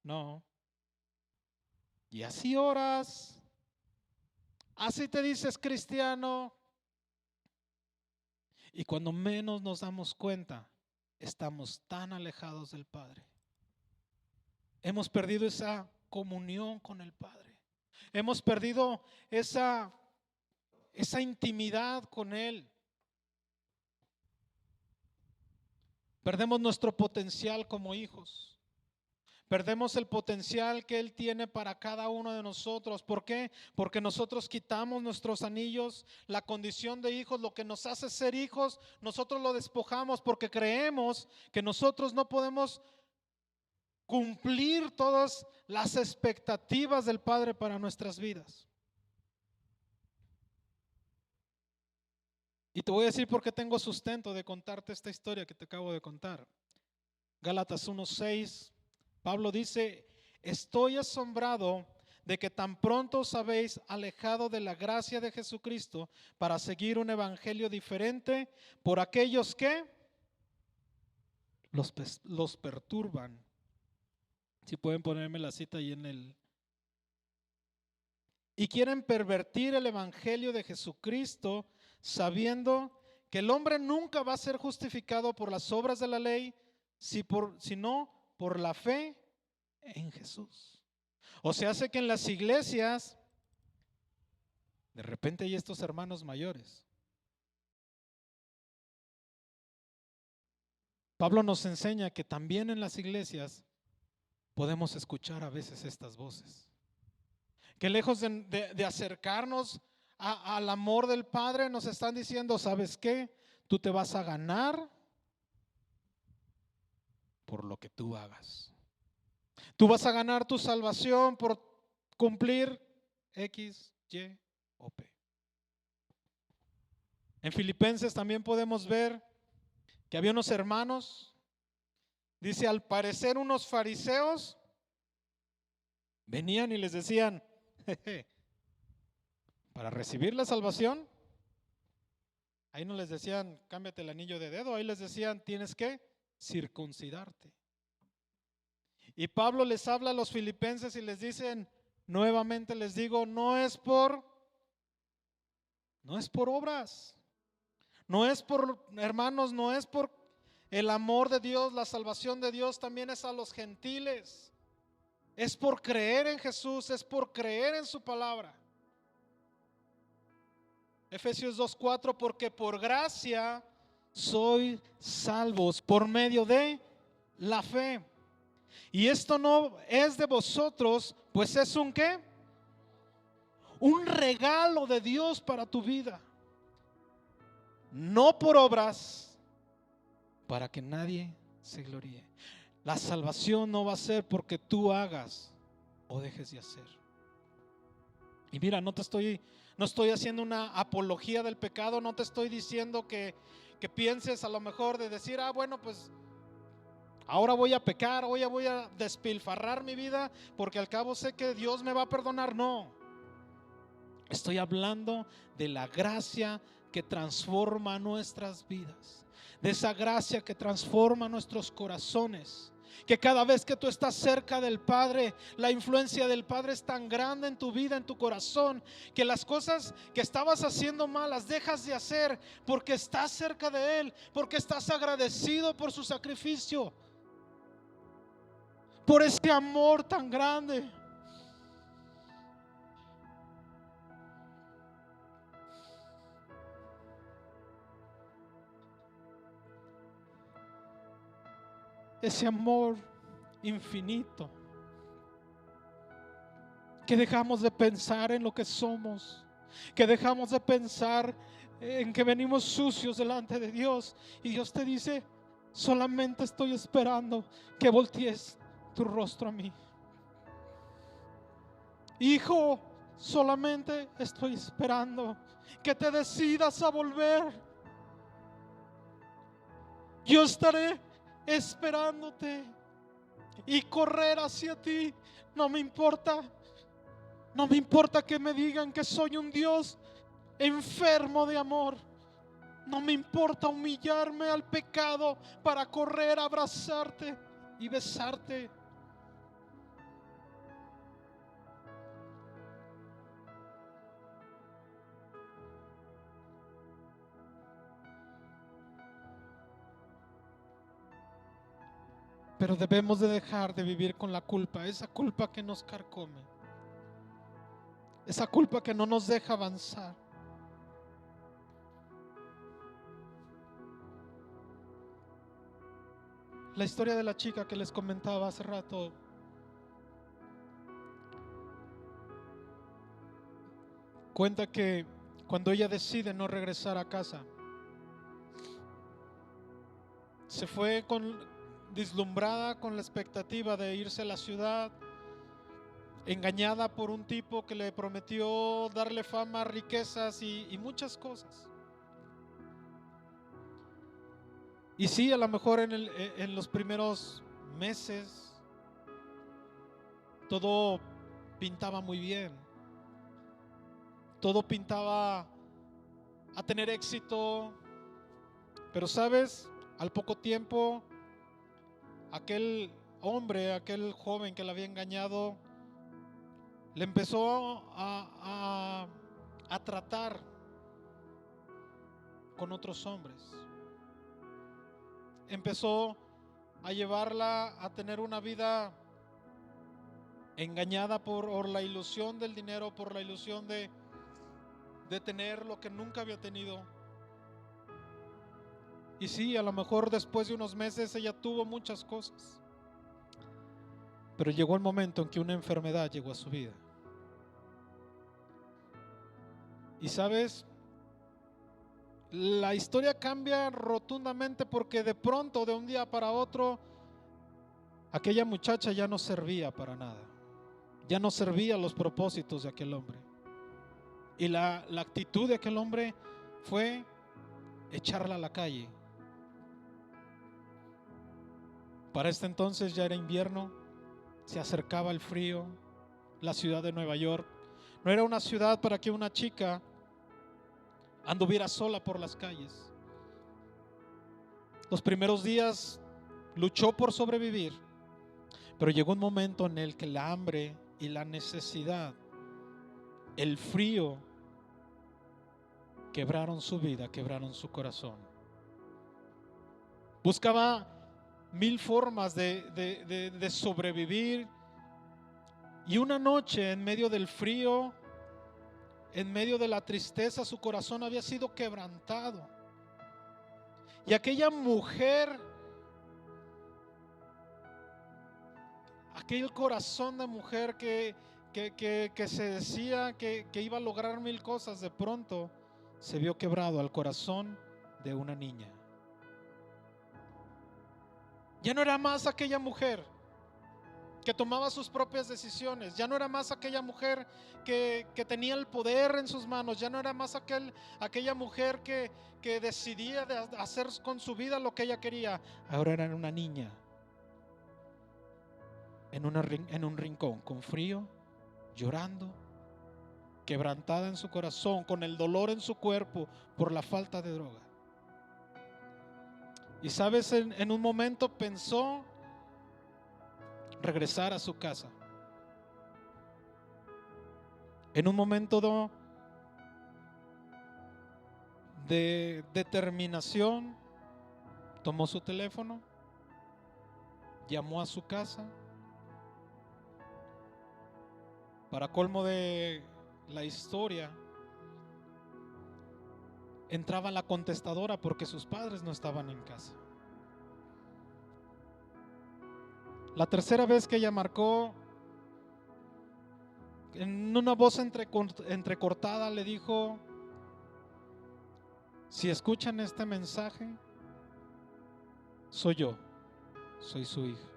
no. Y así oras, así te dices cristiano. Y cuando menos nos damos cuenta, estamos tan alejados del Padre. Hemos perdido esa comunión con el Padre. Hemos perdido esa intimidad con Él. Perdemos nuestro potencial como hijos. Perdemos el potencial que Él tiene para cada uno de nosotros. ¿Por qué? Porque nosotros quitamos nuestros anillos, la condición de hijos, lo que nos hace ser hijos, nosotros lo despojamos porque creemos que nosotros no podemos cumplir todas las expectativas del Padre para nuestras vidas. Y te voy a decir por qué tengo sustento de contarte esta historia que te acabo de contar. Gálatas 1:6, Pablo dice: estoy asombrado de que tan pronto os habéis alejado de la gracia de Jesucristo para seguir un evangelio diferente por aquellos que los perturban. Si pueden ponerme la cita ahí y quieren pervertir el evangelio de Jesucristo, sabiendo que el hombre nunca va a ser justificado por las obras de la ley, sino por la fe en Jesús. O sea, hace que en las iglesias de repente hay estos hermanos mayores. Pablo nos enseña que también en las iglesias podemos escuchar a veces estas voces, que lejos de acercarnos al amor del Padre, nos están diciendo: ¿sabes qué? Tú te vas a ganar por lo que tú hagas. Tú vas a ganar tu salvación por cumplir X, Y o P. En Filipenses también podemos ver que había unos hermanos, dice, al parecer unos fariseos, venían y les decían: para recibir la salvación, ahí no les decían cámbiate el anillo de dedo, ahí les decían tienes que circuncidarte. Y Pablo les habla a los filipenses y les dicen, nuevamente les digo, no es por obras, no es por, hermanos, no es por el amor de Dios, la salvación de Dios también es a los gentiles, es por creer en Jesús, es por creer en su palabra. Efesios 2:4, porque por gracia sois salvos por medio de la fe. Y esto no es de vosotros, pues es un ¿qué? Un regalo de Dios para tu vida. No por obras, para que nadie se gloríe. La salvación no va a ser porque tú hagas o dejes de hacer. Y mira, no estoy haciendo una apología del pecado, no te estoy diciendo que pienses a lo mejor de decir, bueno, pues ahora voy a pecar, hoy voy a despilfarrar mi vida porque al cabo sé que Dios me va a perdonar. No, estoy hablando de la gracia que transforma nuestras vidas, de esa gracia que transforma nuestros corazones. Que cada vez que tú estás cerca del Padre, la influencia del Padre es tan grande en tu vida, en tu corazón, que las cosas que estabas haciendo mal las dejas de hacer porque estás cerca de Él, porque estás agradecido por su sacrificio, por ese amor tan grande. Ese amor infinito, que dejamos de pensar en lo que somos, que dejamos de pensar en que venimos sucios delante de Dios, y Dios te dice: solamente estoy esperando que voltees tu rostro a mí. Hijo, solamente estoy esperando que te decidas a volver. Yo estaré esperándote y correr hacia ti. No me importa que me digan que soy un Dios enfermo de amor. No me importa humillarme al pecado para correr a abrazarte y besarte. Pero debemos de dejar de vivir con la culpa, esa culpa que nos carcome, esa culpa que no nos deja avanzar. La historia de la chica que les comentaba hace rato, cuenta que cuando ella decide no regresar a casa, se fue deslumbrada con la expectativa de irse a la ciudad, engañada por un tipo que le prometió darle fama, riquezas y muchas cosas. Y sí, a lo mejor en los primeros meses todo pintaba muy bien, todo pintaba a tener éxito, pero sabes, al poco tiempo aquel hombre, aquel joven que la había engañado, le empezó a tratar con otros hombres. Empezó a llevarla a tener una vida engañada por la ilusión del dinero, por la ilusión de tener lo que nunca había tenido. Y sí, a lo mejor después de unos meses ella tuvo muchas cosas, pero llegó el momento en que una enfermedad llegó a su vida. Y sabes, la historia cambia rotundamente, porque de pronto, de un día para otro, aquella muchacha ya no servía para nada, ya no servía a los propósitos de aquel hombre. Y la actitud de aquel hombre fue echarla a la calle. Para este entonces ya era invierno, se acercaba el frío. La ciudad de Nueva York no era una ciudad para que una chica anduviera sola por las calles. Los primeros días luchó por sobrevivir, pero llegó un momento en el que la hambre y la necesidad, el frío, quebraron su vida, quebraron su corazón. Buscaba mil formas de sobrevivir, y una noche, en medio del frío, en medio de la tristeza, su corazón había sido quebrantado. Y aquella mujer, aquel corazón de mujer que se decía que iba a lograr mil cosas, de pronto se vio quebrado al corazón de una niña. Ya no era más aquella mujer que tomaba sus propias decisiones, ya no era más aquella mujer que tenía el poder en sus manos, ya no era más aquella mujer que decidía de hacer con su vida lo que ella quería. Ahora era una niña en un rincón, con frío, llorando, quebrantada en su corazón, con el dolor en su cuerpo por la falta de droga. Y sabes, en un momento pensó regresar a su casa. En un momento de determinación, tomó su teléfono, llamó a su casa. Para colmo de la historia, entraba en la contestadora porque sus padres no estaban en casa. La tercera vez que ella marcó, en una voz entrecortada le dijo: si escuchan este mensaje, soy yo, soy su hija.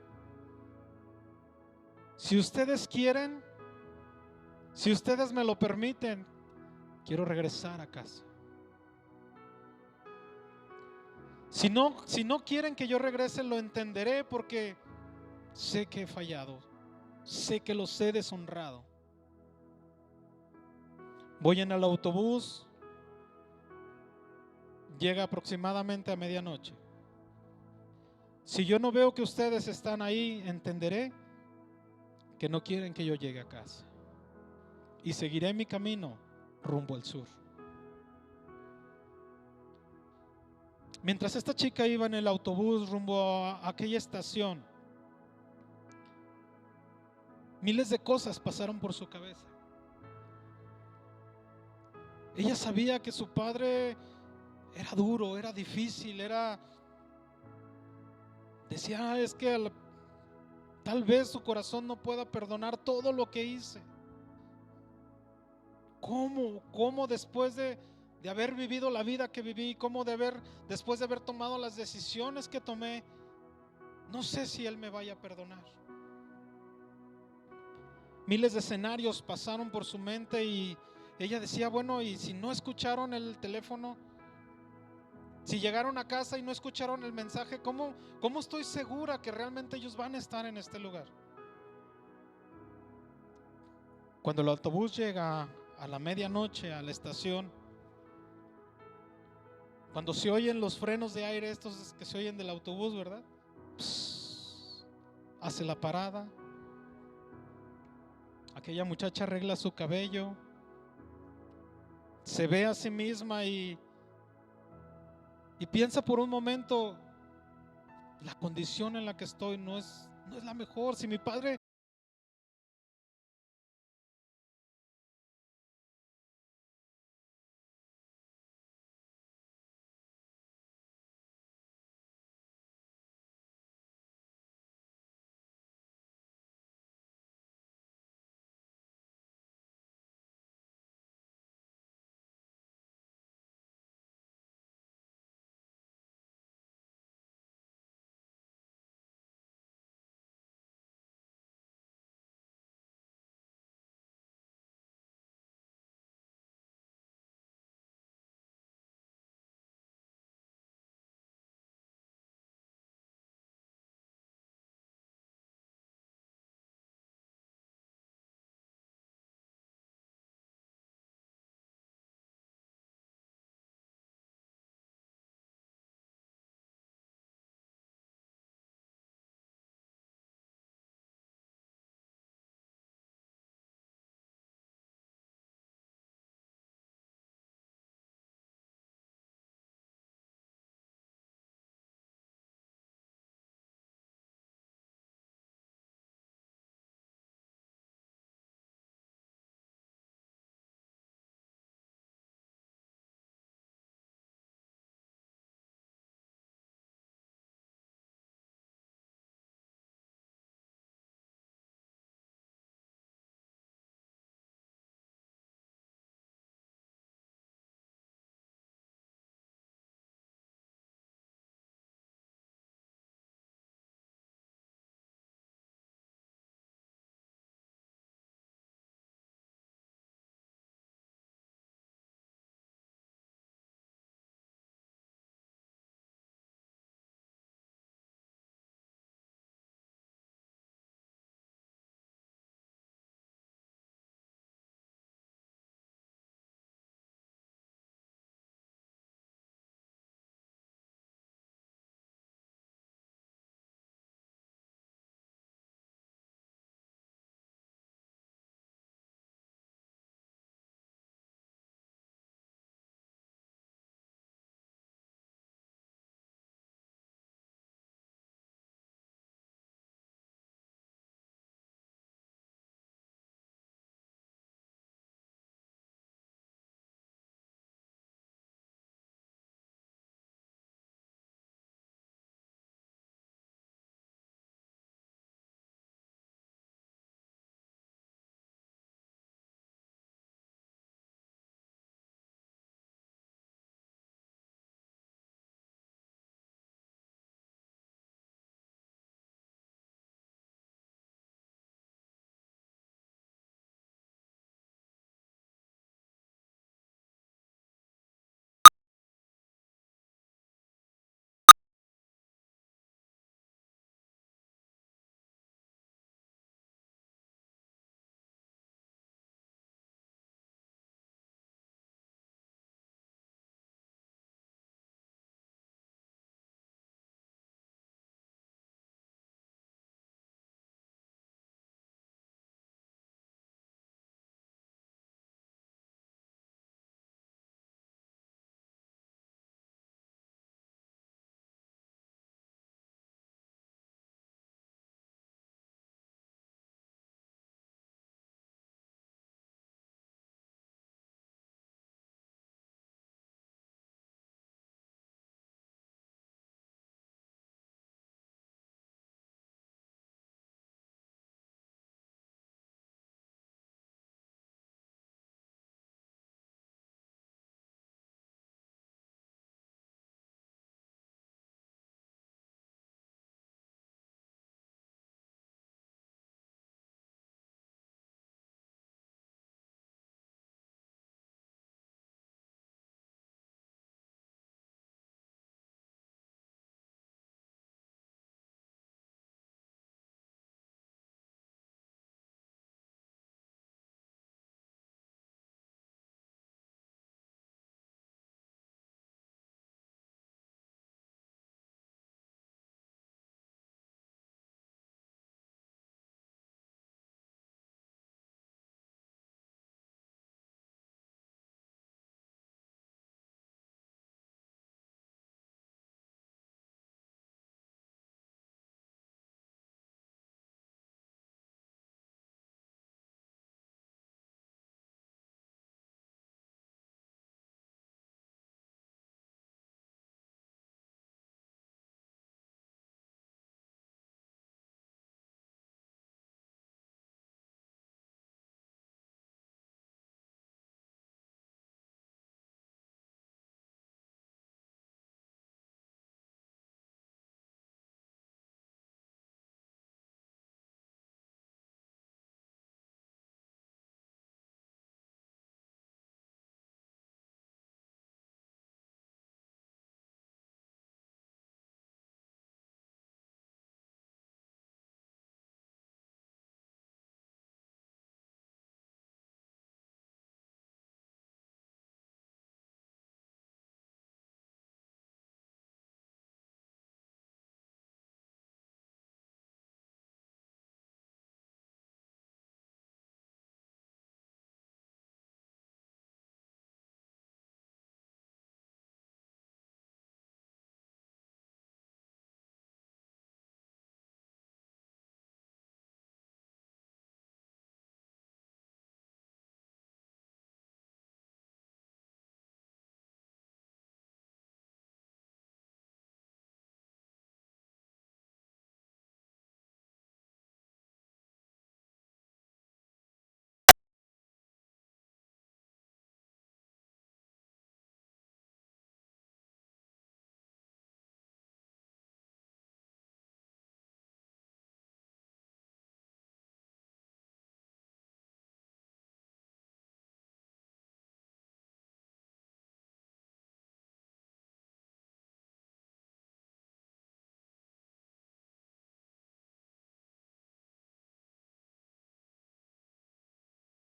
Si ustedes quieren, si ustedes me lo permiten, quiero regresar a casa. Si no quieren que yo regrese, lo entenderé, porque sé que he fallado, sé que los he deshonrado. Voy en el autobús, llega aproximadamente a medianoche. Si yo no veo que ustedes están ahí, entenderé que no quieren que yo llegue a casa, y seguiré mi camino rumbo al sur. Mientras esta chica iba en el autobús rumbo a aquella estación, miles de cosas pasaron por su cabeza. Ella sabía que su padre era duro, era difícil, decía, es que tal vez su corazón no pueda perdonar todo lo que hice. ¿Cómo después de haber vivido la vida que viví, después de haber tomado las decisiones que tomé, no sé si Él me vaya a perdonar? Miles de escenarios pasaron por su mente y ella decía, bueno, y si no escucharon el teléfono, si llegaron a casa y no escucharon el mensaje, ¿cómo estoy segura que realmente ellos van a estar en este lugar? Cuando el autobús llega a la medianoche a la estación, cuando se oyen los frenos de aire, estos que se oyen del autobús, ¿verdad? Hace la parada. Aquella muchacha arregla su cabello, se ve a sí misma y piensa por un momento, la condición en la que estoy no es la mejor. Si mi padre